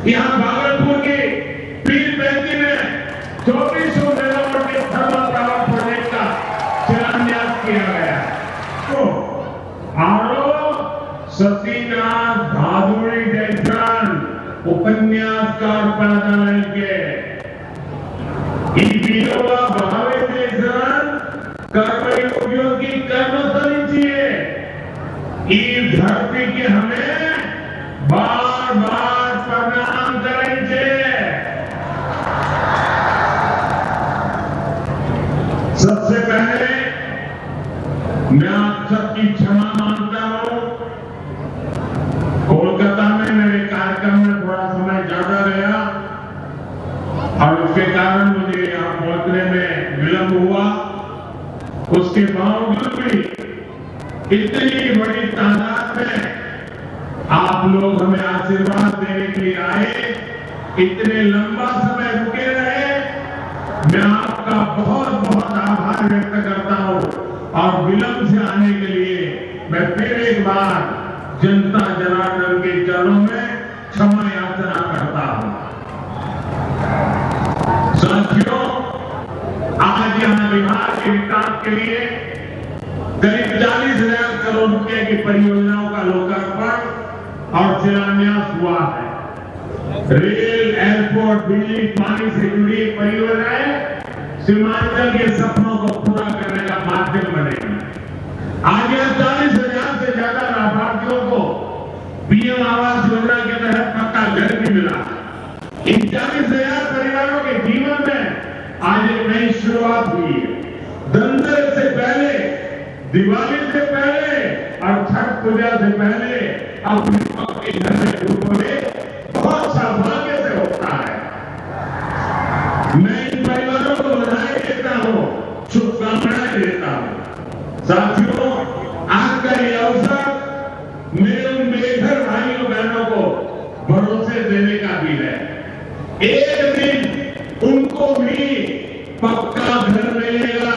यहाँ भागलपुर की पीर पैंती में 2400 मेगावाट के थर्मल पावर प्रोजेक्ट का शिलान्यास किया गया। तो आरो सतीनाथ भादुड़ी जैसन उपन्यासकार पैदा नहीं के विनोबा भावे जैसन कर्मयोगियों की कर्म करनी चाहिए। इस धरती के हमें बार बार प्रणाम करनी चाहिए। सबसे पहले मैं आप सबकी क्षमा मांगता हूं। कोलकाता में मेरे कार्यक्रम में थोड़ा समय ज्यादा गया और उसके कारण मुझे यहां पहुंचने में विलंब हुआ। उसके बावजूद भी इतनी बड़ी तादाद में आप लोग हमें आशीर्वाद देने के लिए आए, इतने लंबा समय रुके रहे, मैं आपका बहुत बहुत आभार व्यक्त करता हूं। और विलंब से आने के लिए मैं फिर एक बार जनता जनार्दन के चरणों में क्षमा याचना करता हूं। साथियों, आज यहां विभाग के विकास के लिए करीब 40,000 करोड़ रुपए की परियोजनाओं का लोकार्पण और शिलान्यास हुआ है। रेल, एयरपोर्ट, बिजली, पानी से जुड़ी परियोजनाएं सीमांचल के सपनों को पूरा करने का माध्यम बनेगी। आज यहां 40,000 से ज्यादा लाभार्थियों को पीएम आवास योजना के तहत पक्का घर भी मिला। इन 40,000 परिवारों के जीवन में आज एक नई शुरुआत हुई है। धनतेरस से पहले, दिवाली से पहले और छठ पूजा से पहले अपने पक्के घर में डूबने बहुत सौभाग्य से होता है। मैं इन परिवारों को बधाई देता हूं, शुभकामनाएं देता हूं। साथियों, आज का ये अवसर मेरे उन बेघर भाइयों बहनों को भरोसे देने का भी है। एक दिन उनको भी पक्का घर मिलेगा,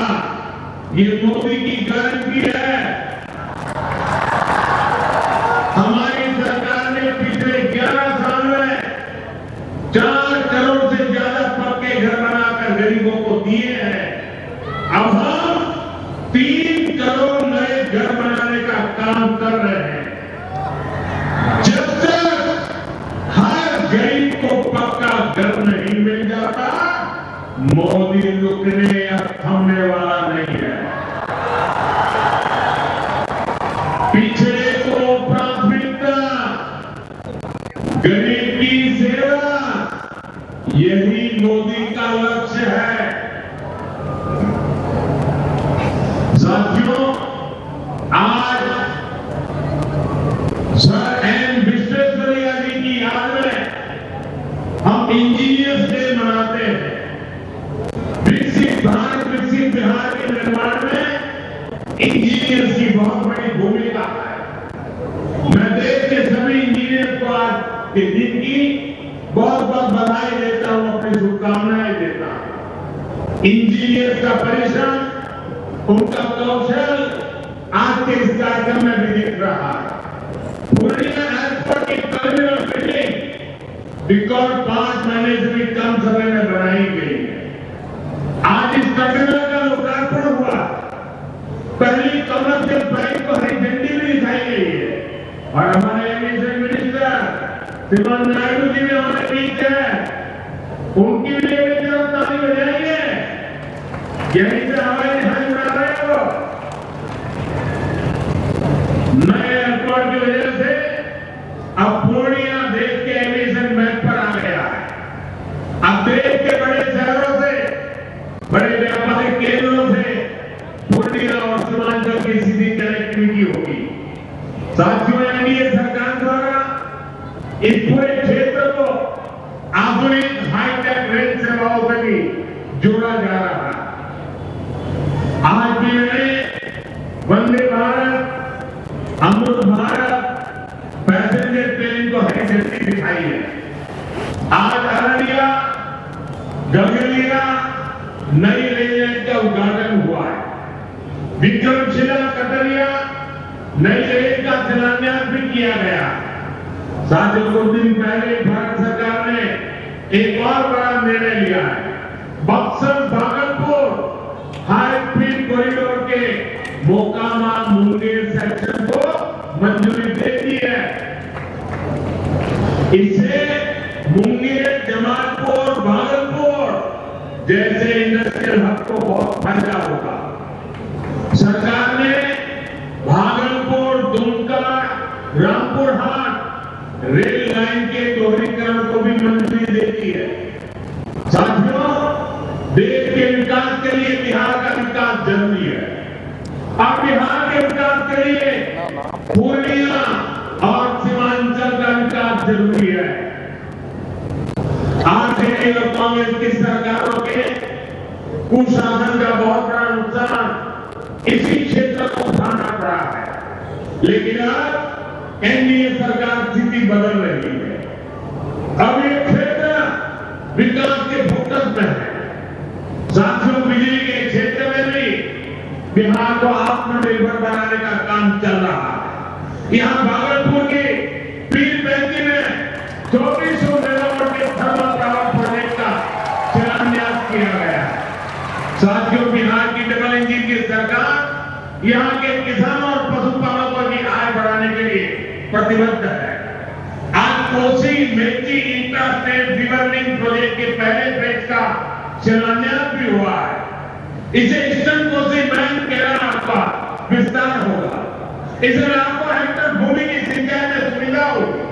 ये मोदी की गारंटी है। हमारी सरकार ने पिछले 11 साल में 4 करोड़ से ज्यादा पक्के घर बनाकर गरीबों को दिए हैं। अब हम 3 करोड़ नए घर बनाने का काम कर रहे हैं। जब तक हर गरीब को पक्का घर नहीं मिल जाता, मोदी रुकने या थमने वाला नहीं है। पिछड़े को प्राथमिकता, गरीब की सेवा, यही मोदी का लक्ष्य है। साथियों, आज सर एम विश्वेश्वरैया जी की याद में हम इंजीनियर्स डे मनाते हैं। विकसित भारत, विकसित बिहार के निर्माण में इंजीनियर्स की बहुत बड़ी भूमिका है। मैं देश के सभी इंजीनियर्स को आज के दिन की बहुत बहुत बधाई देता हूं, अपनी शुभकामनाएं देता हूं। इंजीनियर्स का परिश्रम, उनका कौशल आज के इस कार्यक्रम में भी दिख रहा है। पूर्णिया एयरपोर्ट की टर्मिनल बिल्डिंग रिकॉर्ड 5 महीने से भी कम समय में बनाई गई है। आज इस टर्मिनल का लोकार्पण हुआ। पहली कमर्शियल फ्लाइट को हरी झंडी भी दिखाई गई है और हमारे एविएशन मिनिस्टर श्रीमान नायडू जी भी हमारे बीच है। उनकी भी एक तरफ ताली बजाइए। यहीं से हवाई जहाज उड़ा रहे हो। नए एयरपोर्ट की वजह से अब पूर्णिया देश के एविएशन मैप पर आ गया है। अब देश के बड़े शहरों से, बड़े व्यापारिक केंद्रों से पूर्णिया और सीमांचल की सीधी कनेक्टिविटी होगी। साथियों, एनडीए सरकार द्वारा इस पूरे क्षेत्र को आधुनिक हाईटेक रेल सेवाओं से भी जोड़ा जा रहा है। आज भी मैंने वंदे भारत, अमृत भारत पैसेंजर ट्रेन को हरी झंडी दिखाई है। आज अररिया, गगनलिया नई रेल लाइन का उद्घाटन हुआ है। विक्रमशिला, कटरिया नई रेल का शिलान्यास भी किया गया। साथियों, कुछ दिन पहले भारत सरकार एक और बड़ा निर्णय लिया है। Buxar Bhagalpur high speed corridor के मोकामा मुंगेर सेक्शन को मंजूरी दे दी है। इससे मुंगेर, जमालपुर, भागलपुर जैसे इंडस्ट्रियल हब को बहुत फायदा होगा। सरकार ने भागलपुर, दुमका, रामपुर हाट रेल लाइन के दोहरीकरण को भी मंजूरी दे दी है। साथियों, देश के विकास के लिए बिहार का विकास जरूरी है। अब बिहार के विकास के लिए पूर्णिया और सीमांचल का विकास जरूरी है। आरजेडी और कांग्रेस की सरकारों के कुशासन का बहुत बड़ा नुकसान इसी क्षेत्र को उठाना पड़ा है। लेकिन अब एनडीए सरकार स्थिति बदल रही है। अब ये क्षेत्र विकास के फोकस में है। साथियों, बिजली के क्षेत्र में भी बिहार को आत्मनिर्भर बनाने का काम चल रहा है। यहाँ भागलपुर की पीरपैंती में 2400 मेगावाट के थर्मल पावर प्रोजेक्ट का शिलान्यास किया गया है। साथियों, बिहार की डबल इंजन की सरकार यहाँ के किसानों और पशुपालकों की आय बढ़ाने के लिए प्रतिबद्ध है। आज Kosi Mechi interstate river link project के पहले फेज का शिलान्यास भी हुआ है। इसे ईस्टर्न कोसी बैंक केरला का विस्तार होगा। इससे लाखों हेक्टेयर भूमि की सिंचाई में सुविधा होगी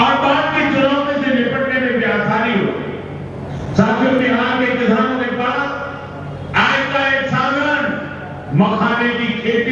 और बाढ़ की चुनौती से निपटने में भी आसानी होगी। साथियों, बिहार के किसानों के पास आय का एक साधन मखाने की खेती